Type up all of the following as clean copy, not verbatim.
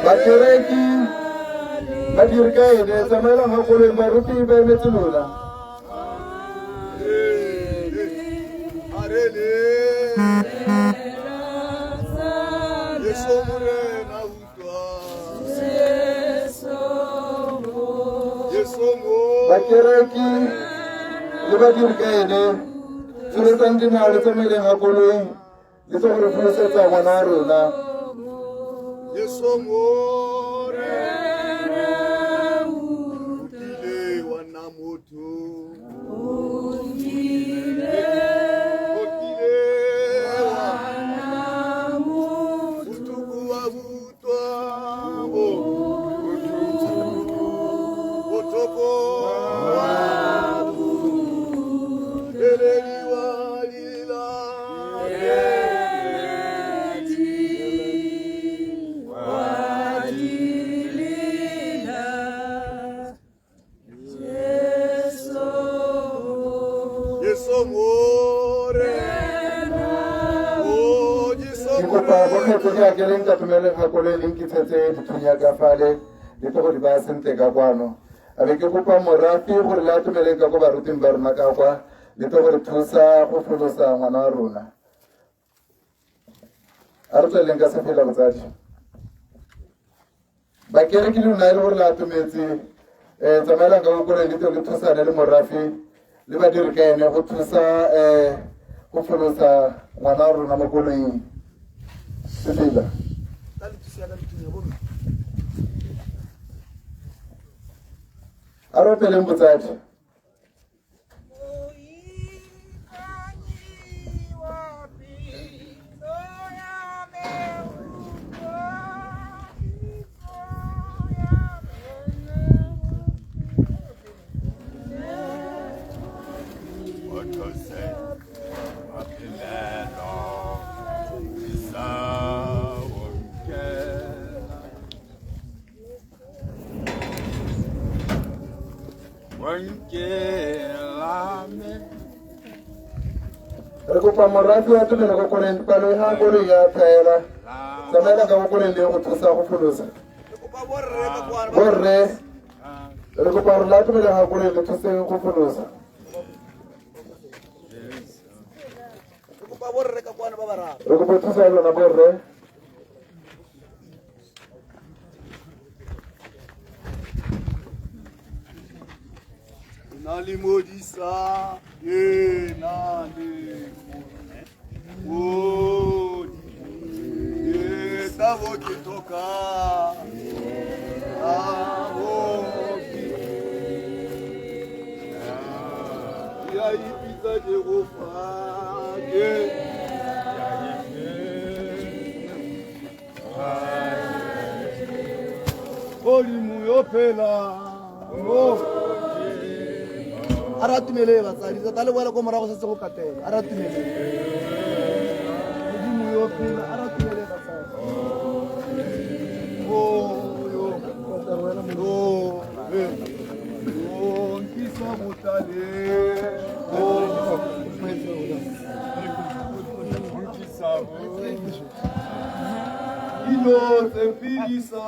Bakereki Badirkai de Samela Hakule Maruti Benetlula. Bakereki Badirkai de Suratandina Samela Hakule, the Sohra Fuseta Wanaruna. Gelinga tumele hakole linki tete tutunyaga fale lito di basente kakwano avec kupa morafi pour la tumele ka ko barutin barna ka kwa lito ko tusa ko fulosa ngana runa arto lenga sa fela bazati bakere kilu nairo pour la tumeti zamela ka ko lito ko tusa le morafi le badir ka ne ko tusa ko fulosa ngana runa makolo yi Sila. Aro pelem butati. Rekupa morafi watu na kukolen pale hangolo ya tayara. Samela ka kukolen ndio kutusa kufulusa. Borre. Rekupa latu na hangolo kutusa kufulusa. Rekupa borre ka kwana babara. Rekupa tusa na borre. Nali modisa, nali modi, tavo kitoka, tavo ya ipita de rofa, Olimu yopela, Aratumele basari zatale wala ko mara ko sa ko katela aratumele Olimu yopela aratumele basari yo wala mo kisa mutale kisa ilo tempirisa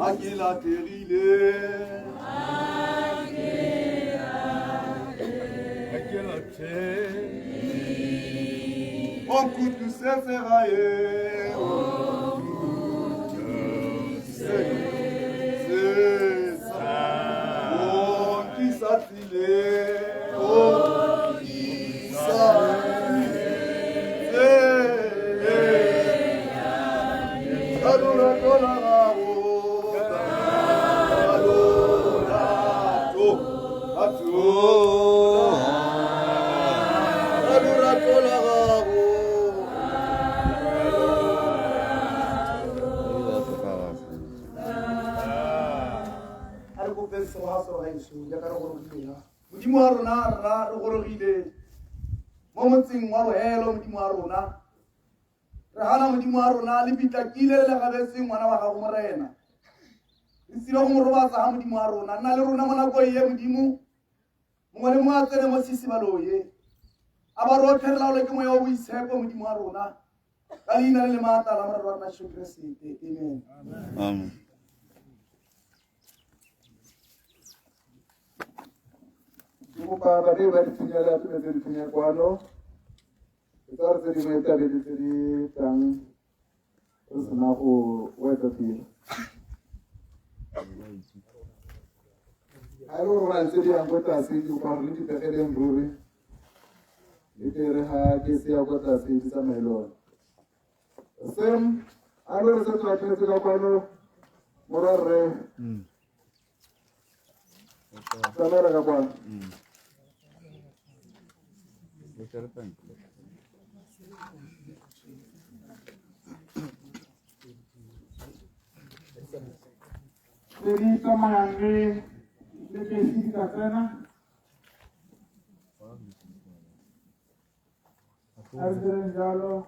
Aguila terile, Aguila terile, on coûte tous ces ferrailles, on coûte c'est ça, on qui s'affile, on qui s'affile, Amen. Baba ni bari tinyala tu bari tinyal kwano. Itar seri meta bari seri tang. Terus naku weta ti. Alo ran seri anggota seri parli di pekeden bruri. Itere ha kesi anggota seri sama elon. Sem alo resetu akhirnya seri kwano morare. Samara kapan? Jadi kemangi lebih sana. Harus jalo.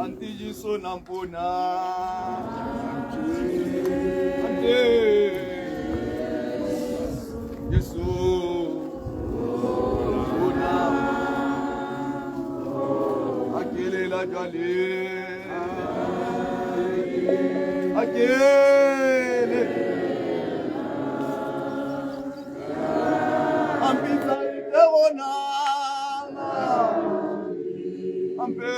Antijiso nampuna. Yesu. Nampuna. Akele la jale. Akele. Ambita iteona. Ambe.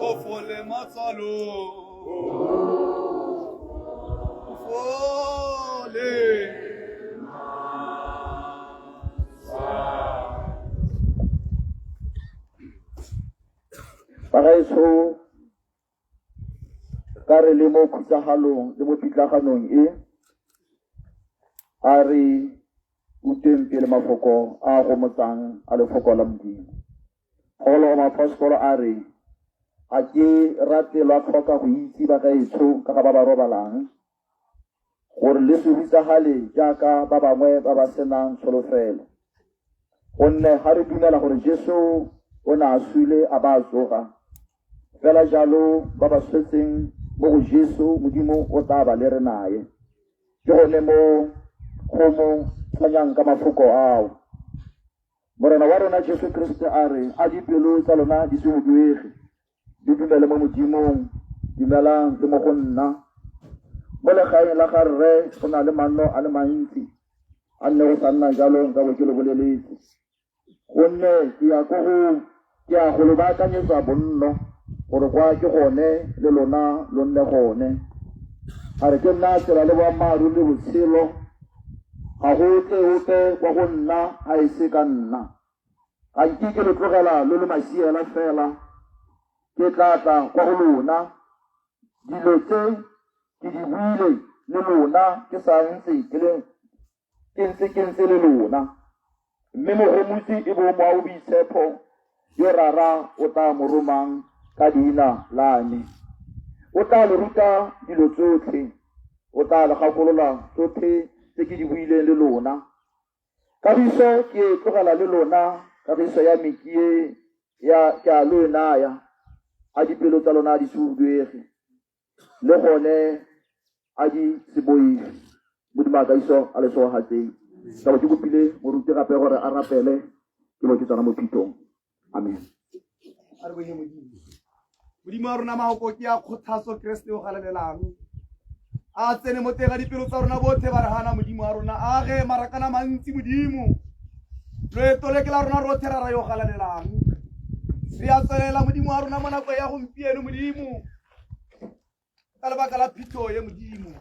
Ofole matsalo. Ofole. Bagaetso ka re le mo khutsagalong le mo pitlaganong a re uteng pele mafoko a go motsang a lefoko la Modimo. Paulo wa Mapostolo a re a ke rate lwa tlhoka go itse bagaetso ka ga ba ba robalang gore le se hutsagale jaaka ba bangwe ba ba senang tsholofelo, gonne ga re dumela gore Jesu o ne a suile a ba a tsoga, fela jalo ba ba swetseng mo go Jesu Modimo o tla ba le re naye. Ke gone mo go mo tshwanyang ka mafoko ao. Morena wa rona Jesu Kriste a re a dipelo tsa lona di se huduege, di dumele mo Modimong, dumelang le mo go nna. Mo legaeng la ga rre go na le manno a le mantsi, a nne go sa nna jalo nka bo ke le boleletse, gonne ke ya go lo baakanyetsa bonno gore kwa ke gone le lona lo nne gone. A re ke nna tsela le boammaaruri le botshelo, ga go tle ope kwa go nna a e se ka nna. Ga nke ke le tlogela lo le masiela fela, ke tla tla kwa go lona. Dilo tse ke di buile le lona ke sa ntse ke ntse le lona, mme mogomotsi e bo mo a boitshepo yo rara o tla mo romang ka leina la me. O tla le ruta dilo tsotlhe, o tla le gakolola tsotlhe tse ke di buileng le lona. Kagiso ke e tlogela le lona, kagiso ya me ke ke a lo e naya, a dipelo tsa lona di se huduege, le gone a di se boife. Modimo a kagiso a le sogatseng. Ka bo ke kopile moruti gape gore a rapele, ke bo ke tsana mo phithong. Amen. Modimo wa rona maoko ke a kgothatso Kreste o galelelang, a tsene mo teng ga dipelo tsa rona botlhe ba re gana Modimo wa rona, a ge marakana mantsi Modimo, loeto le ke la rona rotlhe ra ra yo galelelang. Re a tswelela Modimo wa rona mo nako ya gompieno Modimo, ka lebaka la phito ye Modimo.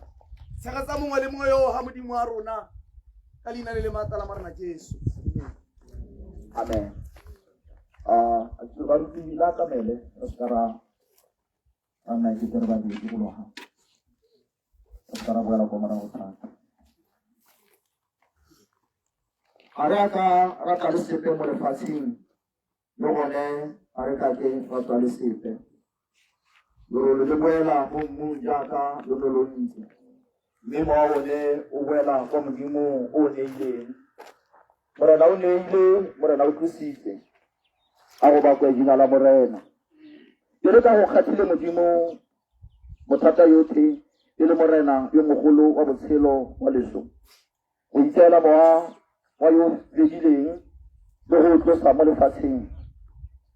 Tshegetsa mongwe le mongwe yo ga Modimo wa rona ka leina le le maatla la marena Jesu. Amen. Baruti la kamele sekarang ana kita berbagi di puluhan. Sekarang bukan aku marah utang. Ada rata lisipe mo lefatsheng le gone a re ka ke rata lisipe lo le boela mo mmung jaaka lo lo ntse, mme mo one o boela kwa Modimo o neileng. Morena o neile, morena o thusitse a go ba kwedina la morena. Ke le ka go kgathile Modimo bothata yotlhe e le morena yo mogolo wa botshelo wa leso, go itseela mowa wa yo fedileng le go tlosa mo lefatsheng.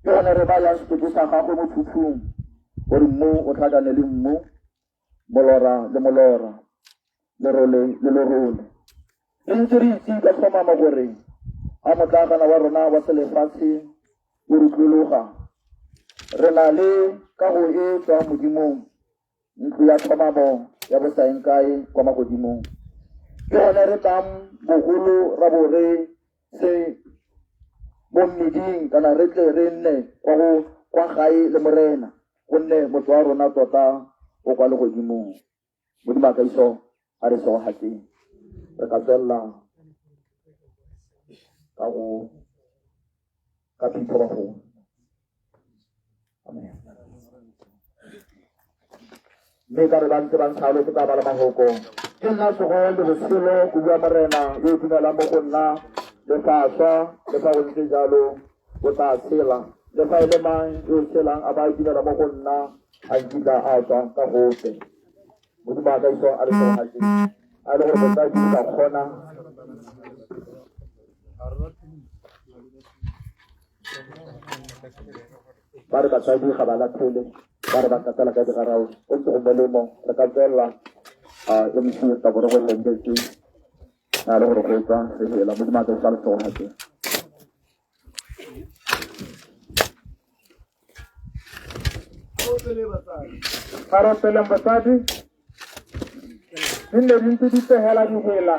Ke gone re ba yang setoto sa gagwe mo phuphung gore mmu o tlhakane le mmu, molora le molora, lerole le lerole. Re ntse re itse ka tlhomama gore a motlagana wa rona wa selefatshe o rutlologa, re na le kago e tswa Modimong, ntlo ya tlhomamo ya bosaenkae kwa magodimong. Ke gone re tlang bogolo ra bo re se mo mmiding kana re tle re nne kwa gae le morena, gonne motho wa rona tota o kwa legodimong. Modimo a kaiso a re sogatseng. Re ka tswelela ka phitho ba go. Amen. Mme ka re ba ntse ba ntsha le ke tsa ba le mahoko nna segole botshelo go bua morena yo o dumela mo go nna le fa swa le fa go ntse jalo o tla tshela le fa e le mang yo o tshelang a ba dumela mo go nna a nkitla a tswa ka gope modimo a ka iso a re tsogatse a le gore botsadi ka kgona ba re batsadi ga ba latlhele ba re ba tatela ka digarao o ntse go molemo re ka tswelela MC ka bore go lendetse na le gore go tswa re hela modimo a ka iso a re tsogatse Parapelang basadi dinne di ntse di pehela dihela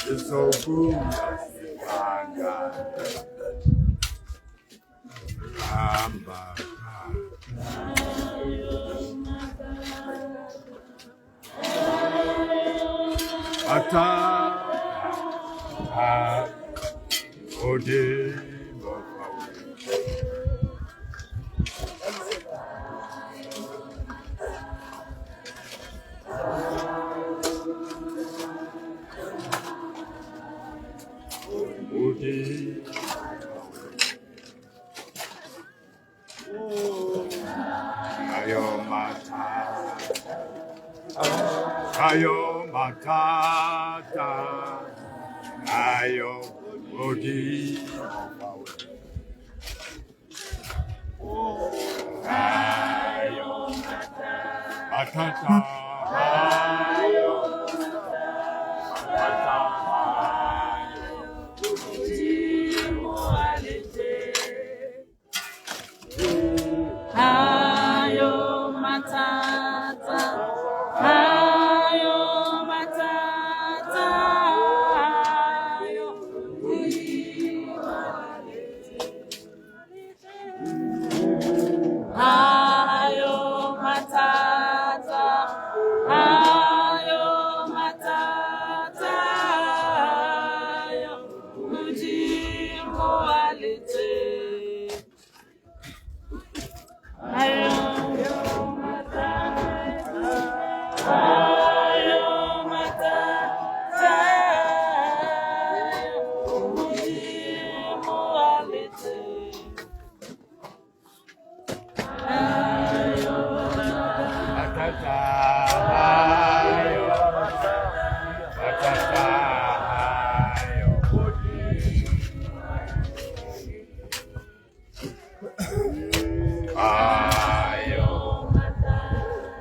It's so good, my God. Ayo matata, ayo odi, ayo matata, ayo matata, ayo matata.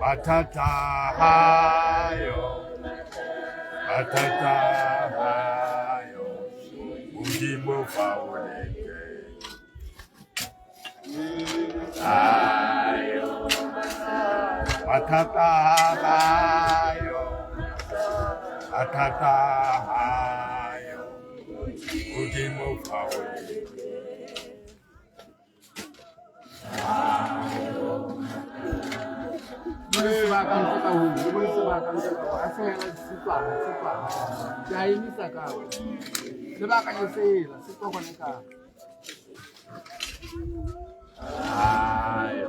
Matata, ayo, matata, ayo, ujimo fauleke, ayo, matata, ayo, matata, ayo, ujimo fauleke. Sebabkan kita hubungan sebabkan kita asal yang suka. Jadi ini sakau. Sebabkan itu suka mereka. Ayo,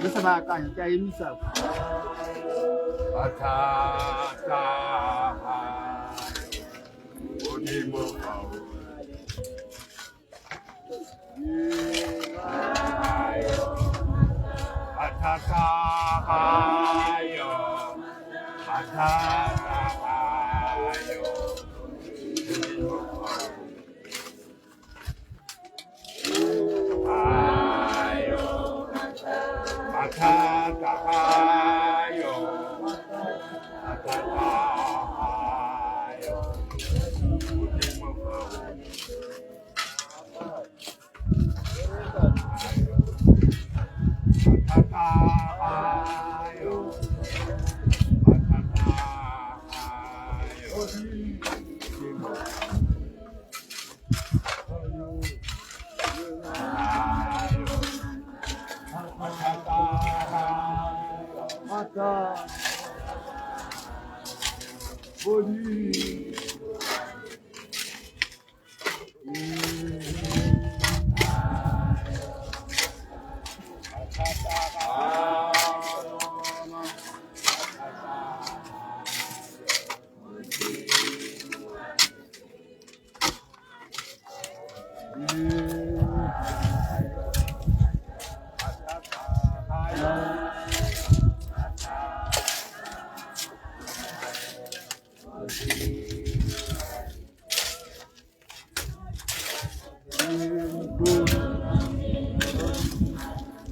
Ini sebabkan jadi ini sakau. matata, ayo, ujimo fauleke. Matata, ayo, matata, ayo, ayo, matata, ayo, matata, ayo, Mata. Body.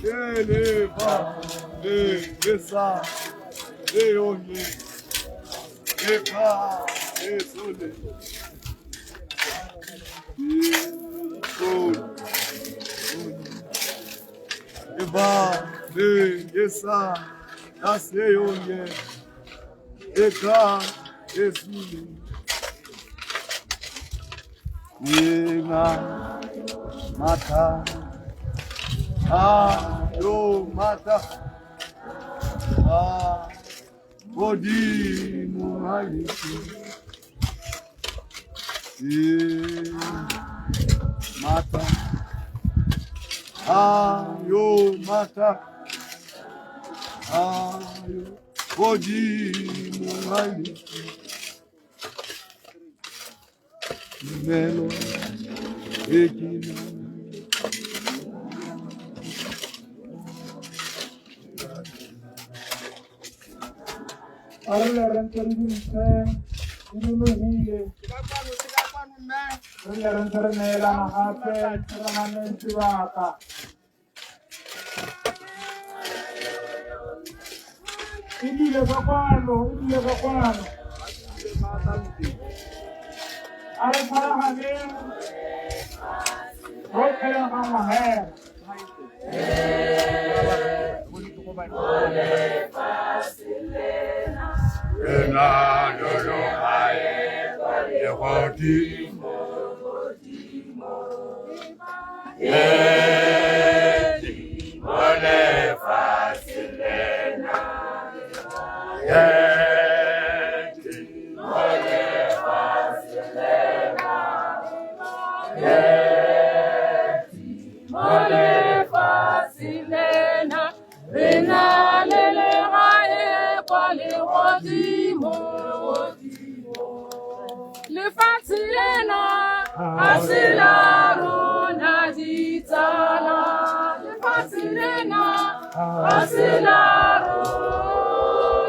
Eleva, esa, eone, eka, esole, eva, esa, aseone, eka, esole, yenga, mata. Yo mata body muhalisi mata yo mata yo body muhalisi melo ekina Arle renteridinse, inunuhile, arle renternela mahate, ramanen sivaka. Idile kakwano. Are parahane, rokhe hamahe. Le fatilena, asilaro naditala. Le fatilena, asilaro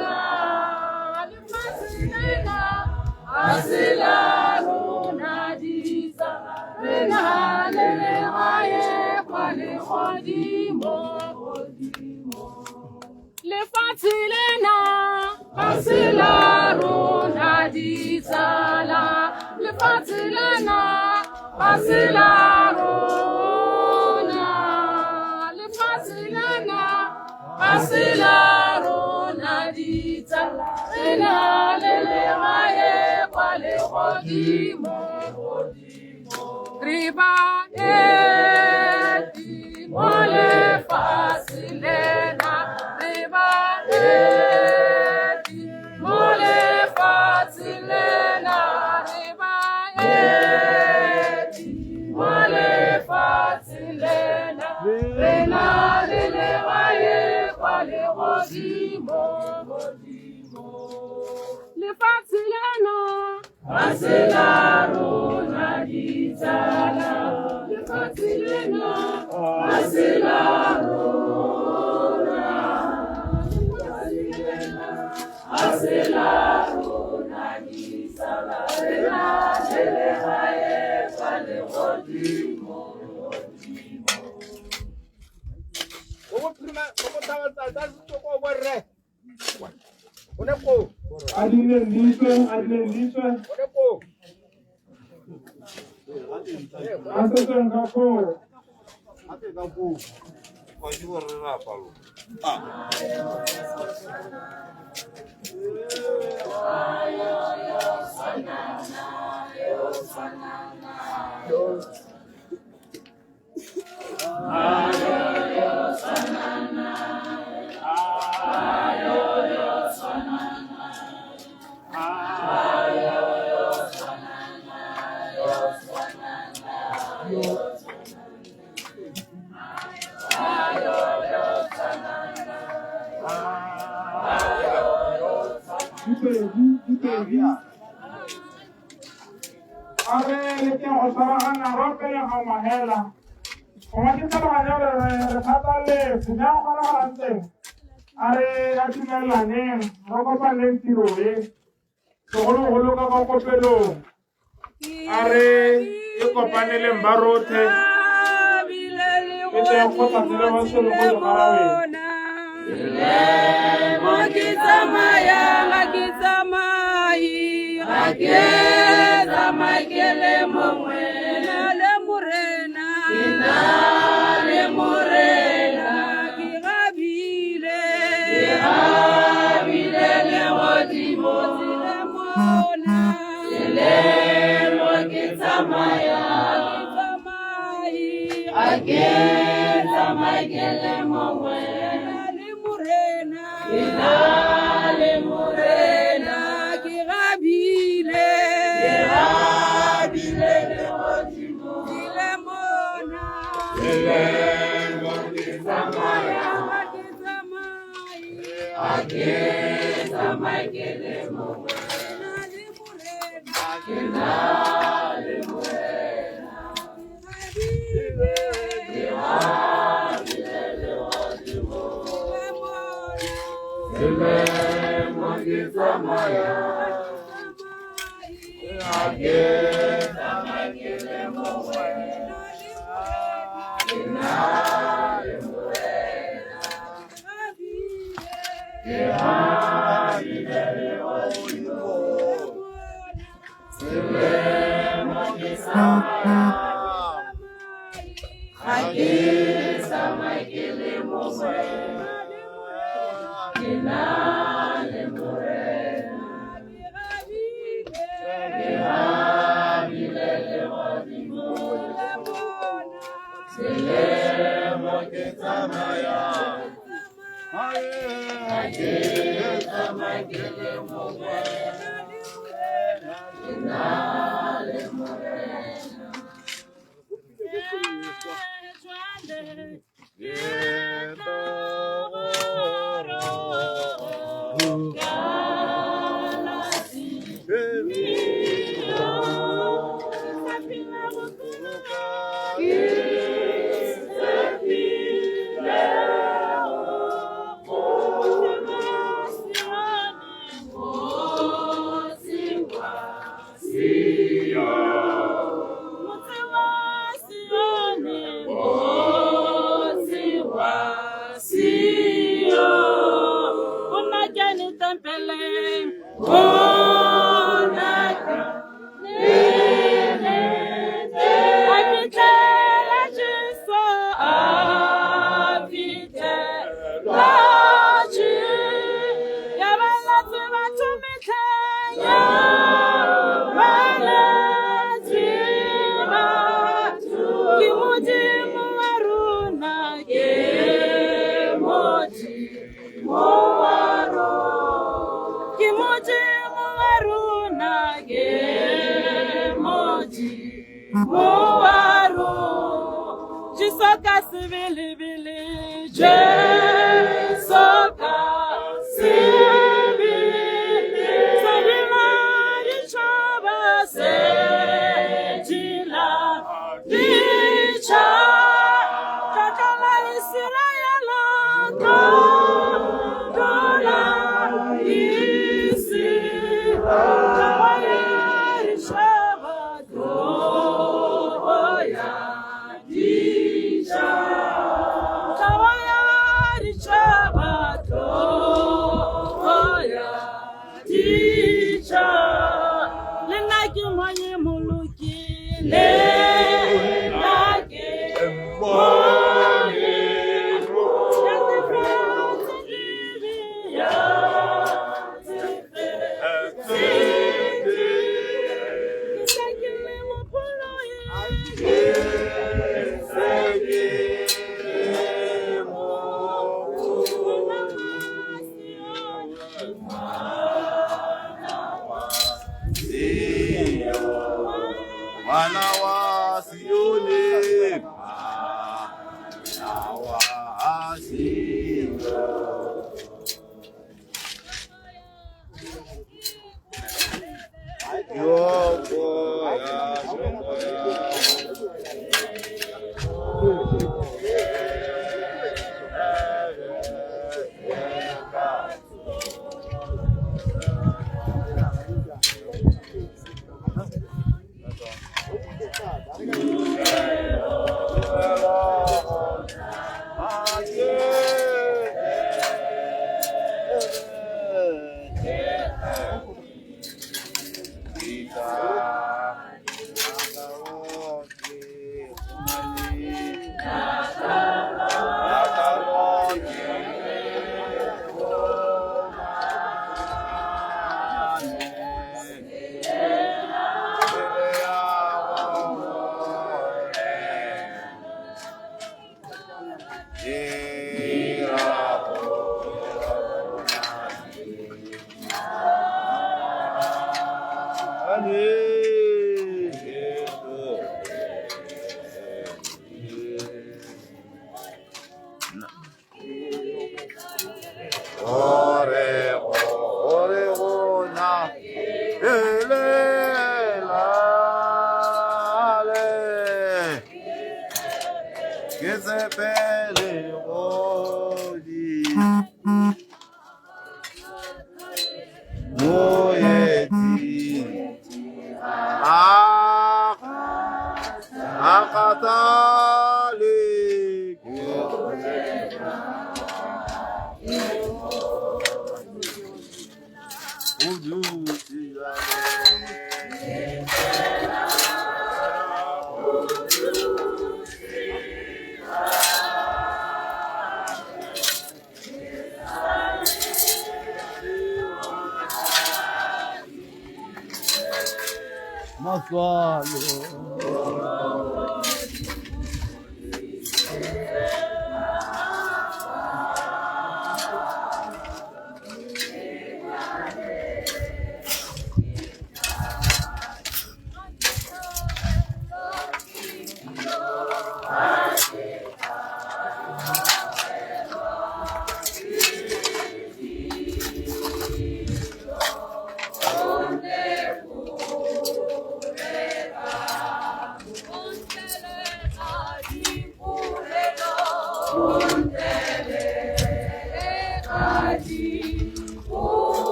na. Le fatilena, asilaro naditala. Rena lele aye kwale hodimo. Le fatilena, asilaro naditala. Le fatilena, asilaro na. Le fatilena, asilaro naditala. Rena lele aye kwale hodimo. Riba eti mole fasilena. Riba eti mole fasilena. Riba eti mole fasilena. Rena lele aye kwale hodimo. Le fatilena, asilaro naditala. Le fatilena, asilaro na. Le fatilena, asilaro naditala. Rena lele aye kwale hodimo. Adile liswe. Asese ngako. Are le ke o tsara na rope ya ga mahela. O ma ke tsara ya re thata le tsena go ra ranteng. Are a tumelane ro go pa le tiro e. Go lo ka go kopelo. Are e kopaneleng ba rothe. E te go tla tsela ba se lo go garawe. Ageza makele mongwe le morena le morena ki gabile le godimo le mona le mo ke tsamaya ageza makele mongwe le morena le morena ki gabile le godimo le mona le mo ke tsamaya ageza makele mongwe le morena le morena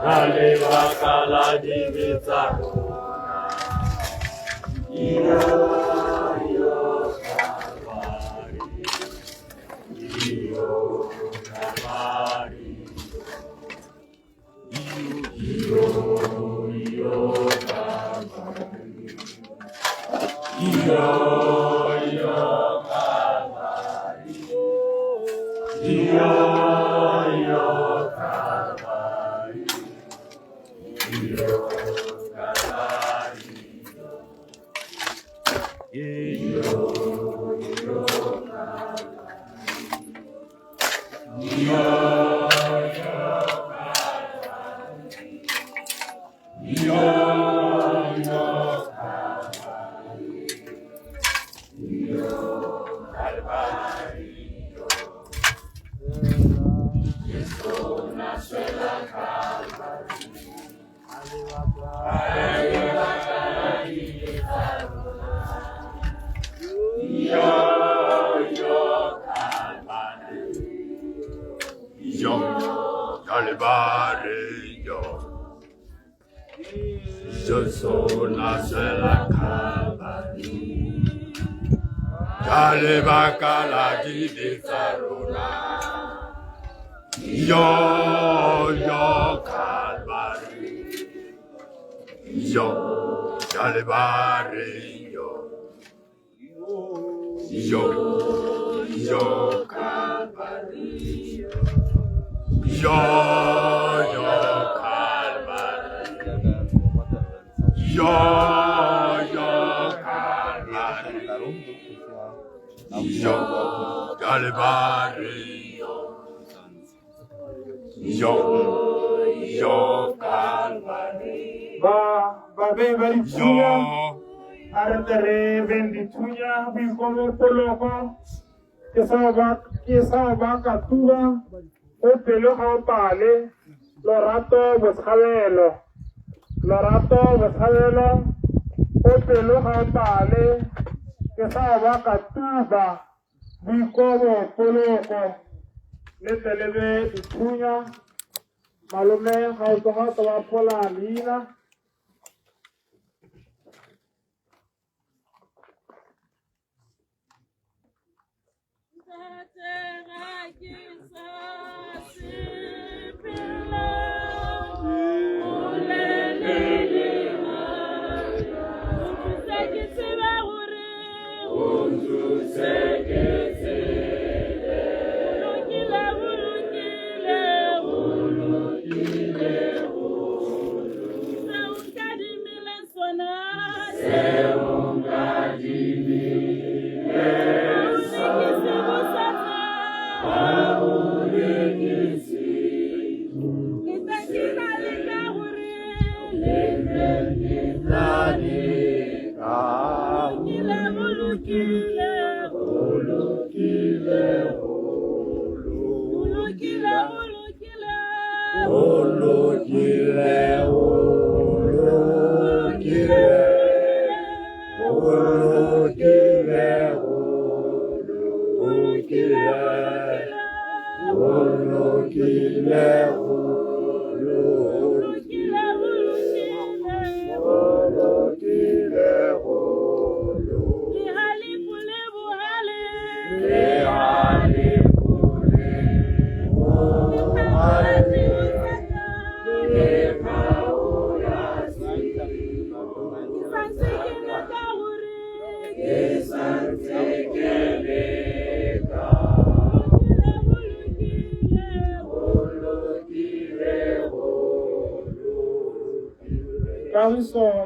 Aleva kala divita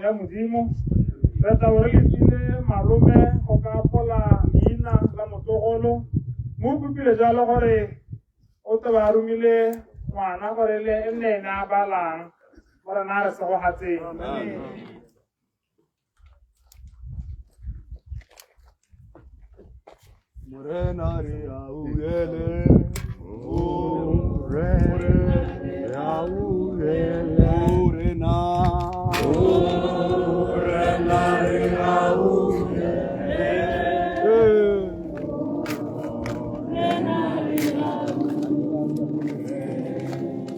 ya modimo re tla re letile malome go ka pola leina la motogolo mo kopile jalo gore o te ba romile ngwana gore le nne ene a balang gore na re se go gatseng Morena re a uyele Morena re a uyele Morena re a uyele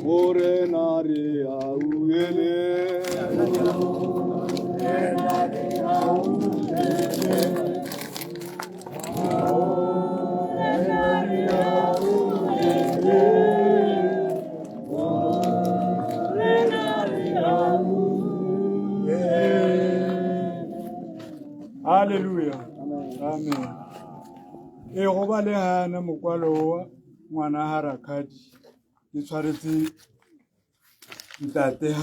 Morena re a uyele Hallelujah. Amen. E go ba le hana mokwalo wa ngwana Harakadi ke tshwaretse ntate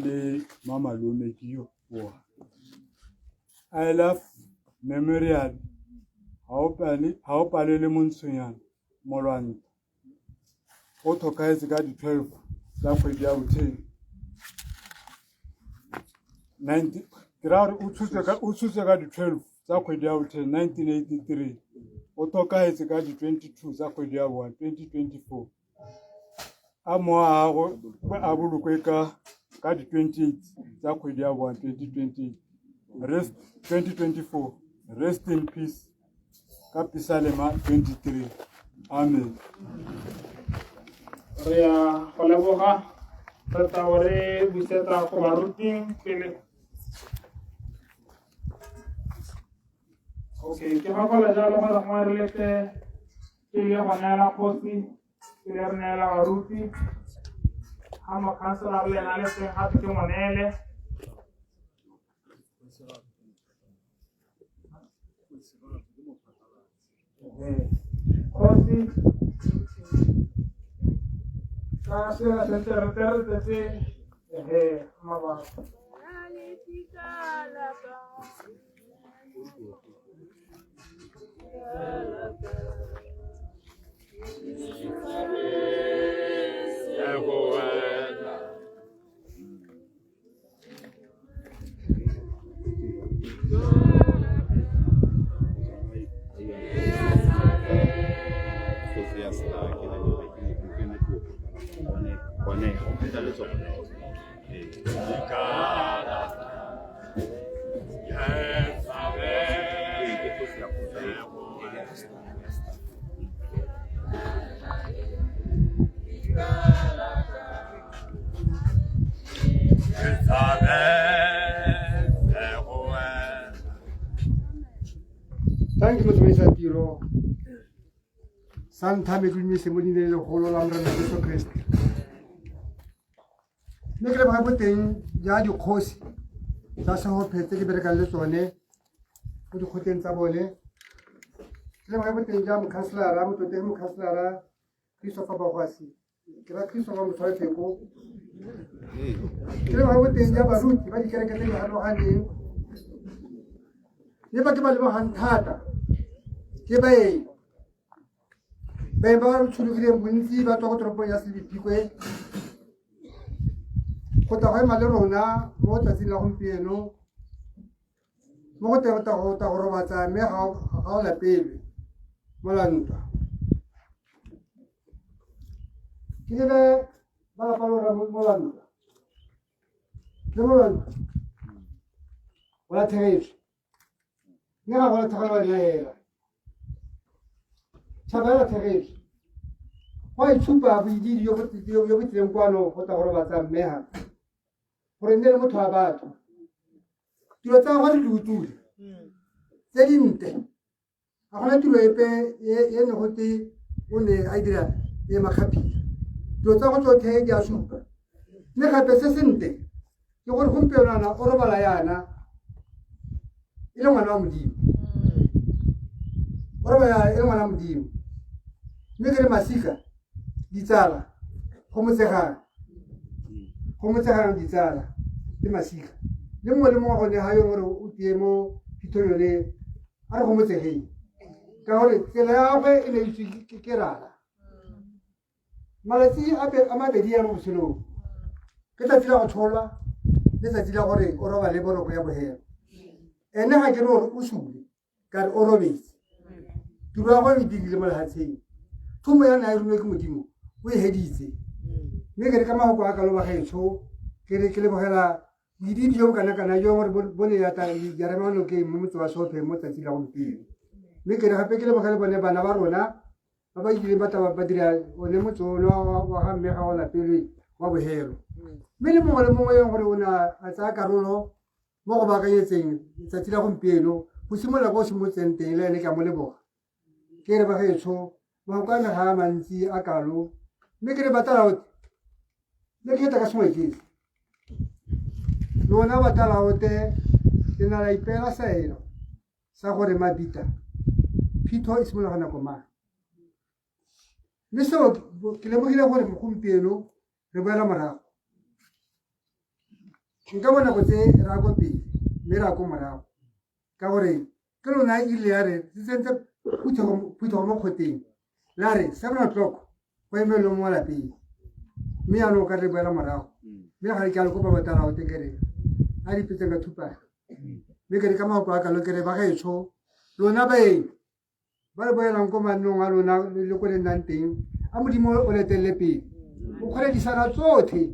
le mama lome dio wa I love memorial ha o pale le montshonyana molwana o thokaetse ka di 12 tsa kgwedi ya botheng 90 Kirari o tshutse ka di 12 tsa kgwedi ya botheng 1983 o thokaetse ka di 22 tsa kgwedi ya boa 2024 a moa a bolokwe ka di 28 tsa kgwedi ya boa 2028 2024 rest in peace ka Pisalema 23 amen. Re ya go leboga thata gore busetsa go baruting pele. Okay, ke gafola jalo gore go re lete ke le go neela kgosi ke le re neela baruti ha mokhansela le na le teng gape ke monele kgosi ka se la sentere tse mabaka Thank you, Mr. Tiro. Santa Megumi Simoni de Hololandra Jesu Christ. Negre Babutin, Yadu Kosi, Sasso Petty Bergalesone, who the Hotel Tabole. The Babutin Jam Casla, Ram to Dem Caslara, Christopher Bawasi, Christopher Mutareko. The Babutin Jabarut, but you can get Hanohani. Never give a Hantata. Kebay Bebar Chulugram Winzi, but Otropoyas Pique Kotahai Malerona, Motazilla Piano Mota Rovata, Meha, la baby Molanta Kive Balapalora Molanta The Molanta What a age Never want to have a Chabala Terrace. Why Chupa we did your guano, Hotarovata Meha? For a name of Tabato. You are what you do. They didn't. I wanted to repay Yen Hoti on the idea, Yama happy. You are to take your super. Never persistent. You were Humperana or Balayana. You don't want to do. What am I doing? Negre Masika, Gitara, Homoseha, Gitara, the Masika. The more on the higher Utiemo, Pitole, Arhomosehi. Kaori, Telawe in a Kerala. Malati, Amabedia Musulu. Get a fila of Chola, there's a Tilawari or a labor of your hair. And now I can roll Usu, got Orovis. To Rawa Digital had seen. 2 million I make with you. We had easy. Make a come out of so, Kerikela, we did yoga and a young Boniata, Yaramano came to us hope and what a long period. Make it a happy Kilabana Navarona, about you but our Badria, or Nemuto, or Hammeha, Piri, what we hear. Many more as I Caruno, more about anything, such a long piano, who similar was and Telene Camolebo. Kereba so, Mahokana Hamansi Akalu, make it a battle out. Make it a swing. No, never tell out there, then I pay a say. sa gore Mabita Pito e simologa nako mang mme seo ke lemogile gore mogompieno re boela morago nka bona go tse ra go pele mme ra go morago ka gore ke lona ile ya re se sentse phutho mo kgoteng la re 7 o'clock go emelo mo lapeng mme ya no ka re boela morago mme ga ke a le go batala o tekere a di petse ka thupa mme ke re ka mago a ka lo kere ba ga etsho lona ba re boelang ko mannong a lona le go le nang teng a modimo o letelle pele o kgole disana tsotlhe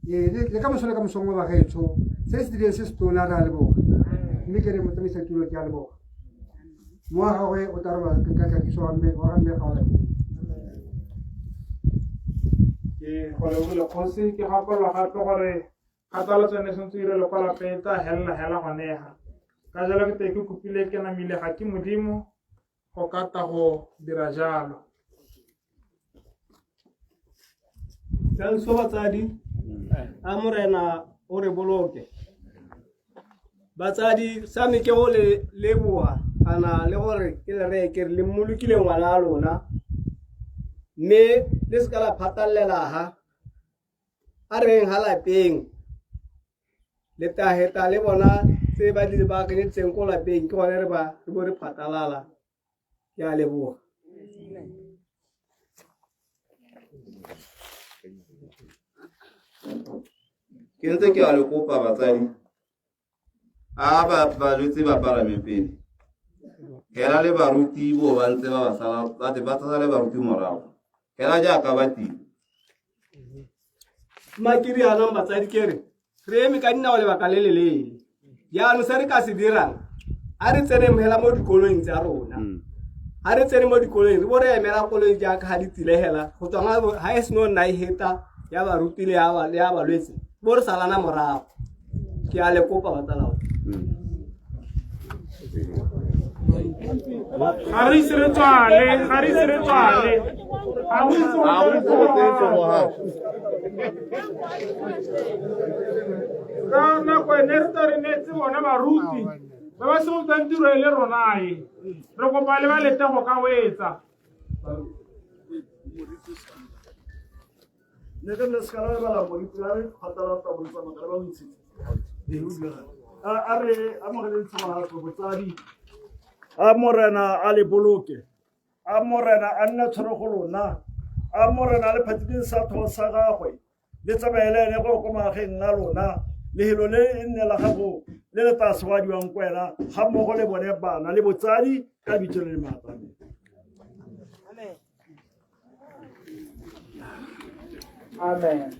le ka mosola ka mosongwe ba ga etsho se se dire se se tona ra le boga mme ke re mo tsamisa tulo ke a le boga mo ga gwe o tarwa ka kagiso wa mme ga ola ke go le kgosi ke gakolola gape gore kgatalo tsone sentse ire le kwa lapeng tsa hela gonega ka jalo ke te ke kopile ke namile ga ke modimo go kata go dira jalo so batsadi a morena o re boloke batsadi sa me ke go le leboa ana le gore ke le reke le mmolokile ngwana a lona mme le se ka la phatallela ha a reng ha lapeng le taheta le bona tse ba di ba ke tseng ko lapeng ke gone re bo re phatalala ke a leboa ke ntse ke a le kopa batsadi a ba lwetse ba parameng pele hela le baruti bo ba ntse ba sala ba tsala le baruti morago hela jaaka ba teng makiri ana batsadi kere re eme ka dinao le baka le lelele jaanong se re ka se dirang a re tsene hela mo dikolong tsa rona a re tsene mo dikolong re bo re emela kolong jaaka ga di tsilegela go tswa ga e seno nna e heta ya baruti le ya balwetse bo re salana morago ke a le kopa batsala Hari sire tswale a o itse ka nako e ne re tla re netse bona baruti ba ba simolotsang tiro e le ronae re kopa le ba lete go ka wetsa ne ka nna sekala le bala bodi tsala re khatala tsa bodi tsa makala ba ntse a re a mo re tsama go botsadi a morena a le boloke a morena a nna tshwere go lona a morena le phatseng sa tho sa gagwe le tsamaelene go ko mageng a lona le helo le nne la gago le le tsa swadi wa nkwela ga mo go le bone bana le botsadi ka bitse le mata amen